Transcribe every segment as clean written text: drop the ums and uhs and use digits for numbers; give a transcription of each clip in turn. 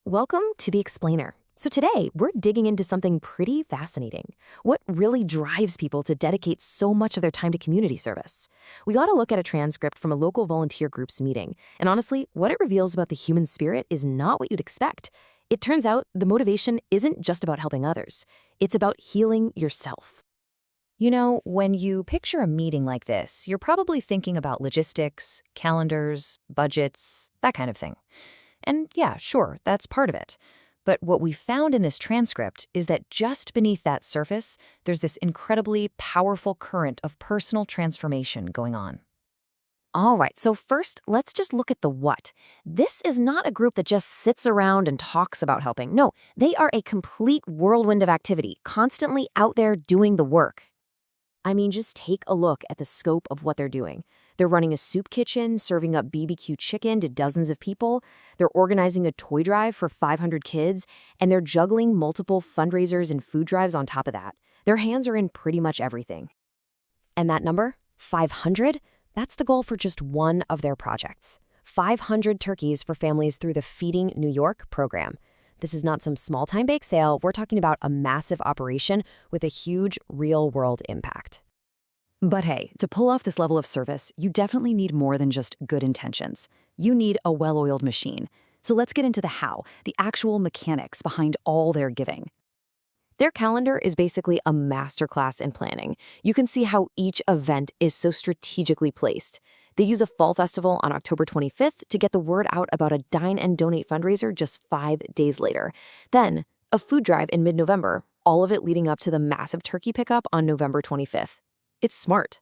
Welcome to The Explainer. So today, we're digging into something pretty fascinating. What really drives people to dedicate so much of their time to community service? We got to look at a transcript from a local volunteer group's meeting, and honestly, what it reveals about the human spirit is not what you'd expect. It turns out the motivation isn't just about helping others. It's about healing yourself. You know, when you picture a meeting like this, you're probably thinking about logistics, calendars, budgets, that kind of thing. And yeah, sure, that's part of it. But what we found in this transcript is that just beneath that surface, there's this incredibly powerful current of personal transformation going on. All right, so first, let's just look at the what. This is not a group that just sits around and talks about helping. No, they are a complete whirlwind of activity, constantly out there doing the work. I mean, just take a look at the scope of what they're doing. They're running a soup kitchen, serving up BBQ chicken to dozens of people. They're organizing a toy drive for 500 kids, and they're juggling multiple fundraisers and food drives on top of that. Their hands are in pretty much everything. And that number, 500, that's the goal for just one of their projects. 500 turkeys for families through the Feeding New York program. This is not some small-time bake sale. We're talking about a massive operation with a huge real-world impact. But hey, to pull off this level of service, you definitely need more than just good intentions. You need a well-oiled machine. So let's get into the how, the actual mechanics behind all their giving. Their calendar is basically a masterclass in planning. You can see how each event is so strategically placed. They use a fall festival on October 25th to get the word out about a Dine and Donate fundraiser just 5 days later. Then, a food drive in mid-November, all of it leading up to the massive turkey pickup on November 25th. It's smart.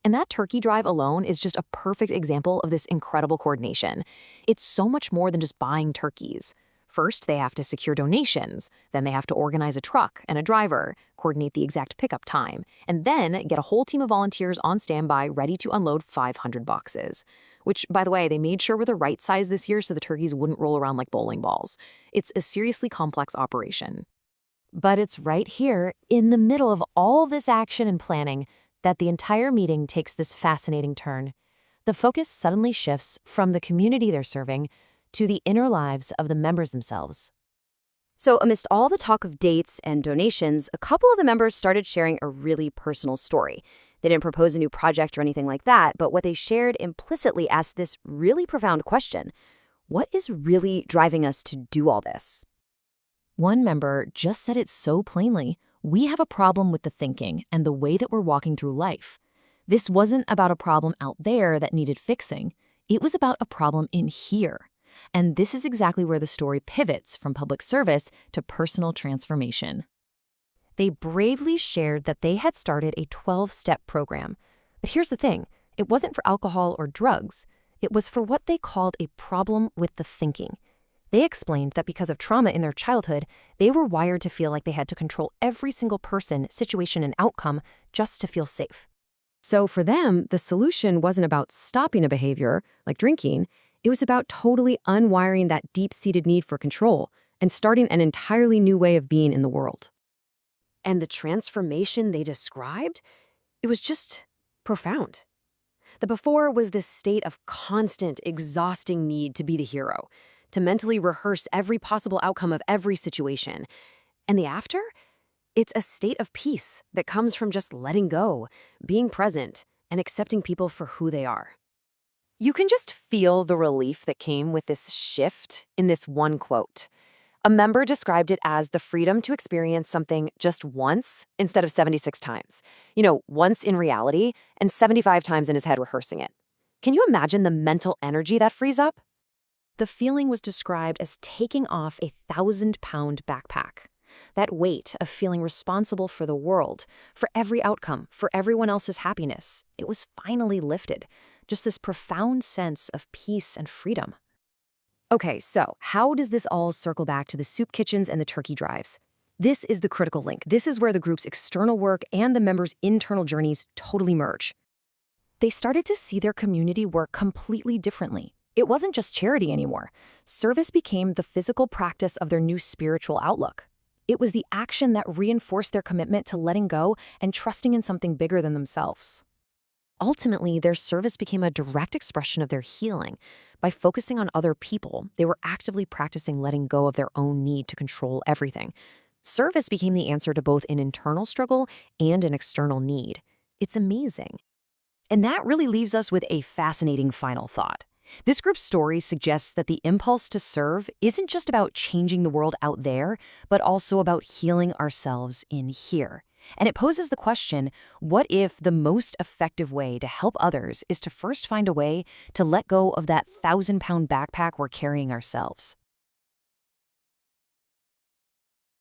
And that turkey drive alone is just a perfect example of this incredible coordination. It's so much more than just buying turkeys. First, they have to secure donations, then they have to organize a truck and a driver, coordinate the exact pickup time, and then get a whole team of volunteers on standby ready to unload 500 boxes. Which, by the way, they made sure were the right size this year so the turkeys wouldn't roll around like bowling balls. It's a seriously complex operation. But it's right here, in the middle of all this action and planning, that the entire meeting takes this fascinating turn. The focus suddenly shifts from the community they're serving to the inner lives of the members themselves. So amidst all the talk of dates and donations, a couple of the members started sharing a really personal story. They didn't propose a new project or anything like that, but what they shared implicitly asked this really profound question. What is really driving us to do all this? One member just said it so plainly. We have a problem with the thinking and the way that we're walking through life. This wasn't about a problem out there that needed fixing. It was about a problem in here. And this is exactly where the story pivots from public service to personal transformation. They bravely shared that they had started a 12-step program. But here's the thing, it wasn't for alcohol or drugs. It was for what they called a problem with the thinking. They explained that because of trauma in their childhood, they were wired to feel like they had to control every single person, situation, and outcome just to feel safe. So for them, the solution wasn't about stopping a behavior, like drinking. It was about totally unwiring that deep-seated need for control and starting an entirely new way of being in the world. And the transformation they described, it was just profound. The before was this state of constant, exhausting need to be the hero, to mentally rehearse every possible outcome of every situation. And the after? It's a state of peace that comes from just letting go, being present, and accepting people for who they are. You can just feel the relief that came with this shift in this one quote. A member described it as the freedom to experience something just once instead of 76 times. Once in reality and 75 times in his head rehearsing it. Can you imagine the mental energy that frees up? The feeling was described as taking off a 1,000-pound backpack. That weight of feeling responsible for the world, for every outcome, for everyone else's happiness, it was finally lifted. Just this profound sense of peace and freedom. Okay, so how does this all circle back to the soup kitchens and the turkey drives? This is the critical link. This is where the group's external work and the members' internal journeys totally merge. They started to see their community work completely differently. It wasn't just charity anymore. Service became the physical practice of their new spiritual outlook. It was the action that reinforced their commitment to letting go and trusting in something bigger than themselves. Ultimately, their service became a direct expression of their healing. By focusing on other people, they were actively practicing letting go of their own need to control everything. Service became the answer to both an internal struggle and an external need. It's amazing. And that really leaves us with a fascinating final thought. This group's story suggests that the impulse to serve isn't just about changing the world out there, but also about healing ourselves in here. And it poses the question, what if the most effective way to help others is to first find a way to let go of that 1,000-pound backpack we're carrying ourselves?